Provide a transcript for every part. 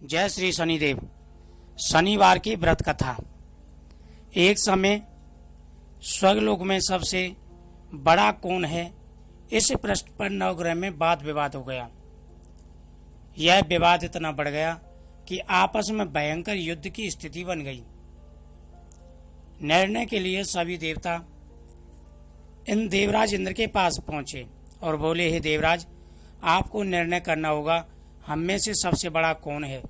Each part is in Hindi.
जय श्री शनिदेव। शनिवार की व्रत कथा। एक समय स्वर्गलोक में सबसे बड़ा कौन है, इस प्रश्न पर नवग्रह में वाद विवाद हो गया। यह विवाद इतना बढ़ गया कि आपस में भयंकर युद्ध की स्थिति बन गई। निर्णय के लिए सभी देवता इन देवराज इंद्र के पास पहुंचे और बोले, हे देवराज, आपको निर्णय करना होगा, हम में से सबसे बड़ा कौन है।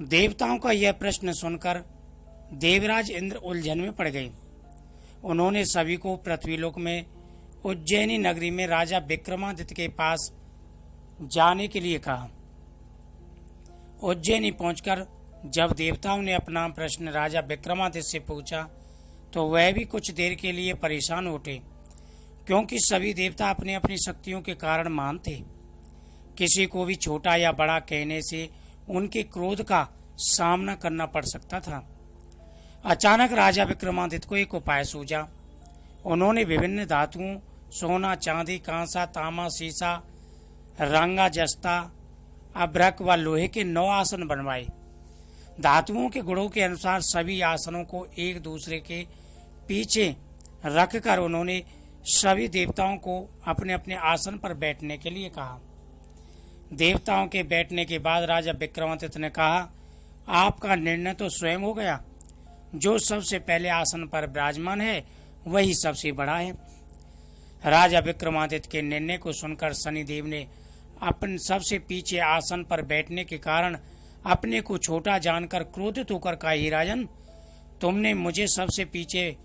देवताओं का यह प्रश्न सुनकर देवराज इंद्र उलझन में पड़ गए। उन्होंने सभी को पृथ्वीलोक में उज्जैनी नगरी में राजा विक्रमादित्य के पास जाने के लिए कहा। उज्जैनी पहुंचकर जब देवताओं ने अपना प्रश्न राजा विक्रमादित्य से पूछा तो वह भी कुछ देर के लिए परेशान उठे, क्योंकि सभी देवता अपनी अपनी शक्तियों के कारण महान थे। किसी को भी छोटा या बड़ा कहने से उनके क्रोध का सामना करना पड़ सकता था। अचानक राजा विक्रमादित्य को एक उपाय सूझा। उन्होंने विभिन्न धातुओं, सोना, चांदी, कांसा, तांबा, सीसा, रंगा, जस्ता, अभ्रक व लोहे के 9 आसन बनवाए। धातुओं के गुणों के अनुसार सभी आसनों को एक दूसरे के पीछे रखकर उन्होंने सभी देवताओं को अपने अपने आसन पर बैठने के लिए कहा। देवताओं के बैठने के बाद राजा विक्रमादित्य ने कहा, आपका निर्णय तो स्वयं हो गया। जो सबसे पहले आसन पर विराजमान है वही सबसे बड़ा है। राजा विक्रमादित्य के निर्णय को सुनकर शनिदेव ने अपने सबसे पीछे आसन पर बैठने के कारण अपने को छोटा जानकर क्रोधित होकर कहा, हे राजन, तुमने मुझे सबसे पीछे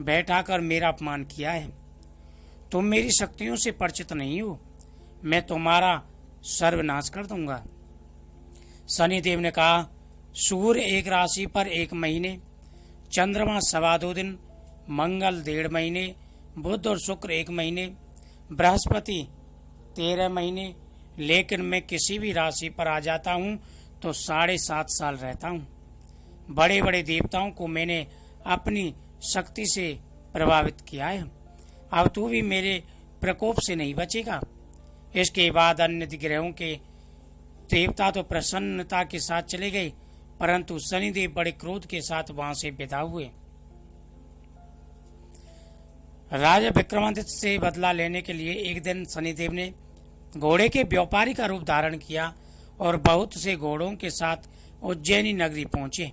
बैठाकर मेरा अपमान किया है। तुम मेरी शक्तियों से परिचित नहीं हो। मैं तुम्हारा सर्वनाश कर दूंगा। शनिदेव ने कहा, सूर्य एक राशि पर 1 महीने, चंद्रमा 2.25 दिन, मंगल 1.5 महीने, बुध और शुक्र 1 महीने, बृहस्पति 13 महीने, लेकिन मैं किसी भी राशि पर आ जाता हूँ तो 7.5 साल रहता हूँ। बड़े बड़े देवताओं को मैंने अपनी शक्ति से प्रभावित किया है। अब तू भी मेरे प्रकोप से नहीं बचेगा। इसके बाद अन्य ग्रहों के देवता तो प्रसन्नता के साथ चले गए, परंतु शनिदेव बड़े क्रोध के साथ वहां से विदा हुए। राजा विक्रमादित्य से बदला लेने के लिए एक दिन शनिदेव ने घोड़े के व्यापारी का रूप धारण किया और बहुत से घोड़ों के साथ उज्जैनी नगरी पहुंचे।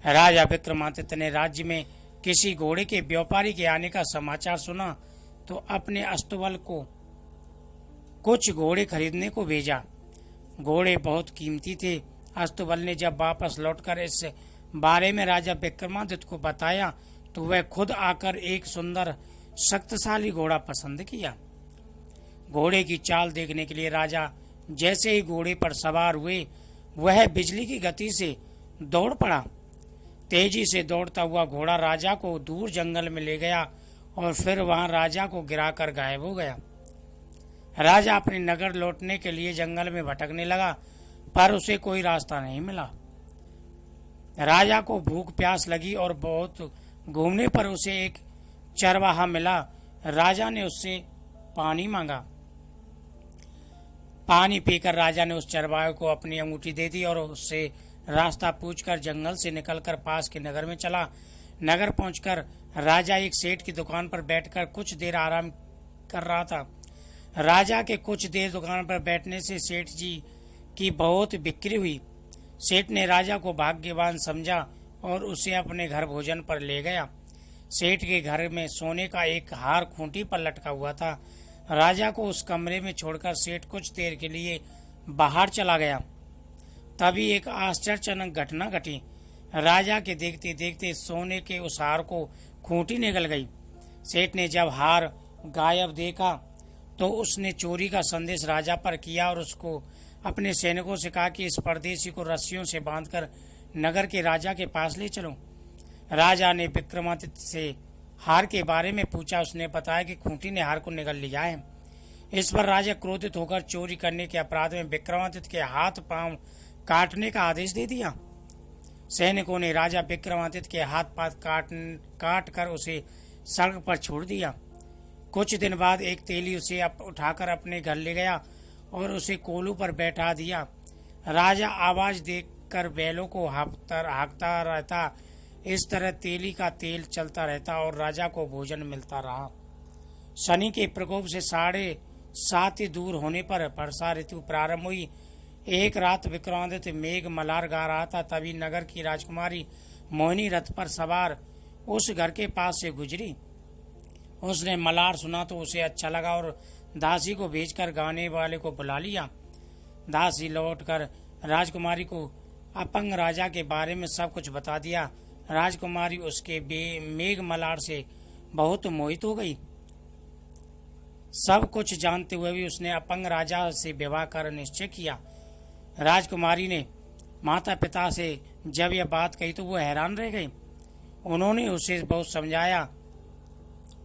राजा विक्रमादित्य ने राज्य में किसी घोड़े के व्यापारी के आने का समाचार सुना तो अपने अस्तबल को कुछ घोड़े खरीदने को भेजा। घोड़े बहुत कीमती थे। अस्तबल ने जब वापस लौटकर इस बारे में राजा विक्रमादित्य को बताया तो वह खुद आकर एक सुंदर शक्तिशाली घोड़ा पसंद किया। घोड़े की चाल देखने के लिए राजा जैसे ही घोड़े पर सवार हुए, वह बिजली की गति से दौड़ पड़ा। तेजी से दौड़ता हुआ घोड़ा राजा को दूर जंगल में ले गया और फिर वहां राजा को गिराकर गायब हो गया। राजा अपने नगर लौटने के लिए जंगल में भटकने लगा, पर उसे कोई रास्ता नहीं मिला। राजा को भूख प्यास लगी और बहुत घूमने पर उसे एक चरवाहा मिला। राजा ने उससे पानी मांगा। पानी पीकर राजा ने उस चरवाहे को अपनी अंगूठी दे दी और उससे रास्ता पूछकर जंगल से निकलकर पास के नगर में चला। नगर पहुंचकर राजा एक सेठ की दुकान पर बैठकर कुछ देर आराम कर रहा था। राजा के कुछ देर दुकान पर बैठने से सेठ जी की बहुत बिक्री हुई। सेठ ने राजा को भाग्यवान समझा और उसे अपने घर भोजन पर ले गया। सेठ के घर में सोने का एक हार खूंटी पर लटका हुआ था। राजा को उस कमरे में छोड़कर सेठ कुछ देर के लिए बाहर चला गया। तभी एक आश्चर्यजनक घटना घटी। राजा के देखते देखते सोने के उस हार को खूंटी निकल गई। सेठ ने जब हार गायब देखा तो उसने चोरी का संदेश राजा पर किया और उसको अपने सैनिकों से कहा कि इस परदेशी को रस्सियों से बांधकर नगर के राजा के पास ले चलो। राजा ने विक्रमादित्य से हार के बारे में पूछा। उसने बताया कि खूंटी ने हार को निगल लिया है। इस पर राजा क्रोधित होकर चोरी करने के अपराध में विक्रमादित्य के हाथ पांव काटने का आदेश दे दिया। सैनिकों ने राजा विक्रमादित्य के हाथ पाथ काट कर उसे सड़क पर छोड़ दिया। कुछ दिन बाद एक तेली उसे उठाकर अपने घर ले गया और उसे कोलू पर बैठा दिया। राजा आवाज देकर बैलों को हाँकता रहता। इस तरह तेली का तेल चलता रहता और राजा को भोजन मिलता रहा। शनि के प्रकोप से 7.5 दूर होने पर वर्षा ऋतु प्रारंभ हुई। एक रात विक्रमादित्य मेघ मल्हार गा रहा था, तभी नगर की राजकुमारी मोहिनी रथ पर सवार उस घर के पास से गुजरी। उसने मल्हार सुना तो उसे अच्छा लगा और दासी को भेजकर गाने वाले को बुला लिया। दासी लौटकर राजकुमारी को अपंग राजा के बारे में सब कुछ बता दिया। राजकुमारी उसके मेघ मल्हार से बहुत मोहित हो गई। सब कुछ जानते हुए भी उसने अपंग राजा से विवाह कर निश्चय किया। राजकुमारी ने माता पिता से जब यह बात कही तो वो हैरान रह गए। उन्होंने उसे बहुत समझाया,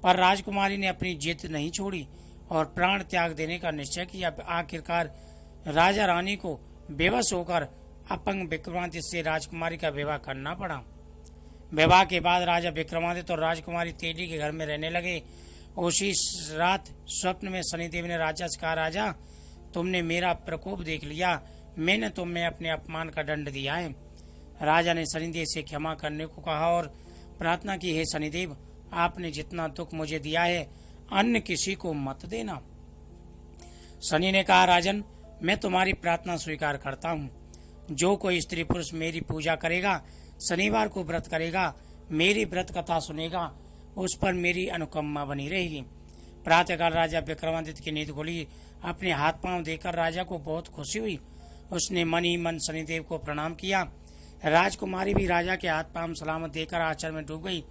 पर राजकुमारी ने अपनी जिद नहीं छोड़ी और प्राण त्याग देने का निश्चय किया। आखिरकार राजा रानी को बेबस होकर अपंग विक्रमादित्य से राजकुमारी का विवाह करना पड़ा। विवाह के बाद राजा विक्रमादित्य और राजकुमारी तेली के घर में रहने लगे। उसी रात स्वप्न में शनिदेव ने राजा से कहा, राजा तुमने मेरा प्रकोप देख लिया, मैंने तुम्हें अपने अपमान का दंड दिया है। राजा ने शनिदेव से क्षमा करने को कहा और प्रार्थना की, हे शनिदेव, आपने जितना दुख मुझे दिया है अन्य किसी को मत देना। शनि ने कहा, राजन मैं तुम्हारी प्रार्थना स्वीकार करता हूँ। जो कोई स्त्री पुरुष मेरी पूजा करेगा, शनिवार को व्रत करेगा, मेरी व्रत कथा सुनेगा, उस पर मेरी अनुकंपा बनी रहेगी। प्रातःकाल राजा विक्रमादित्य की नींद खुली। अपने हाथ पांव देकर राजा को बहुत खुशी हुई। उसने मन ही मन शनिदेव को प्रणाम किया। राजकुमारी भी राजा के हाथ पांव सलामत देकर आश्चर्य में डूब गई।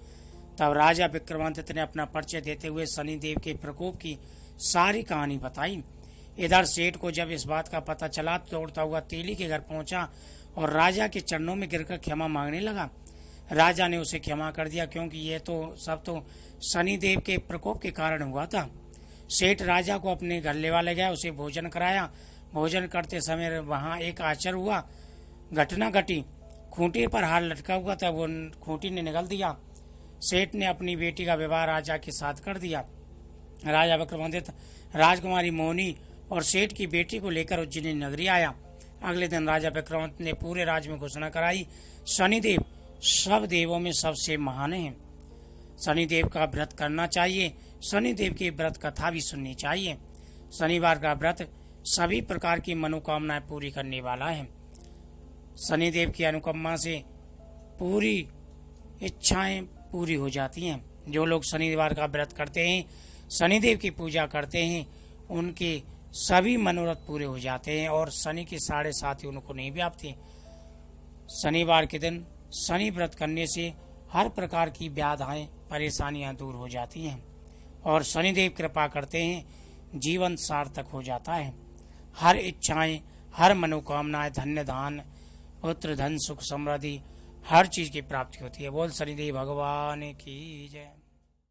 तब राजा विक्रमादित्य ने अपना परिचय देते हुए शनिदेव के प्रकोप की सारी कहानी बताई। इधर सेठ को जब इस बात का पता चला तो दौड़ता हुआ तेली के घर पहुंचा और राजा के चरणों में गिरकर क्षमा मांगने लगा। राजा ने उसे क्षमा कर दिया, क्योंकि ये तो सब शनिदेव के प्रकोप के कारण हुआ था। सेठ राजा को अपने घर ले गया, उसे भोजन कराया। भोजन करते समय वहां एक आश्चर्य हुआ। घटना घटी, खूंटी पर हार लटका हुआ था, वो खूंटी ने निगल दिया। सेठ ने अपनी बेटी का विवाह राजा के साथ कर दिया। राजा विक्रमादित्य राजकुमारी मोहिनी और सेठ की बेटी को लेकर उज्जैन नगरी आया। अगले दिन राजा विक्रमादित्य ने पूरे राज्य में घोषणा कराई, शनिदेव सब देवों में सबसे महान है। शनिदेव का व्रत करना चाहिए, शनिदेव की व्रत कथा भी सुननी चाहिए। शनिवार का व्रत सभी प्रकार की मनोकामनाएं पूरी करने वाला है। शनिदेव की अनुकंपा से पूरी इच्छाएं पूरी हो जाती हैं। जो लोग शनिवार का व्रत करते हैं, शनिदेव की पूजा करते हैं, उनके सभी मनोरथ पूरे हो जाते हैं और शनि की 7.5 उनको नहीं व्यापती। शनिवार के दिन शनि व्रत करने से हर प्रकार की बाधाएं परेशानियां दूर हो जाती हैं और शनिदेव कृपा करते हैं, जीवन सार्थक हो जाता है। हर इच्छाएं, हर मनोकामनाएं, धन्य धान, पुत्र धन, सुख समृद्धि, हर चीज की प्राप्ति होती है। बोल शनिदेव भगवान की जय।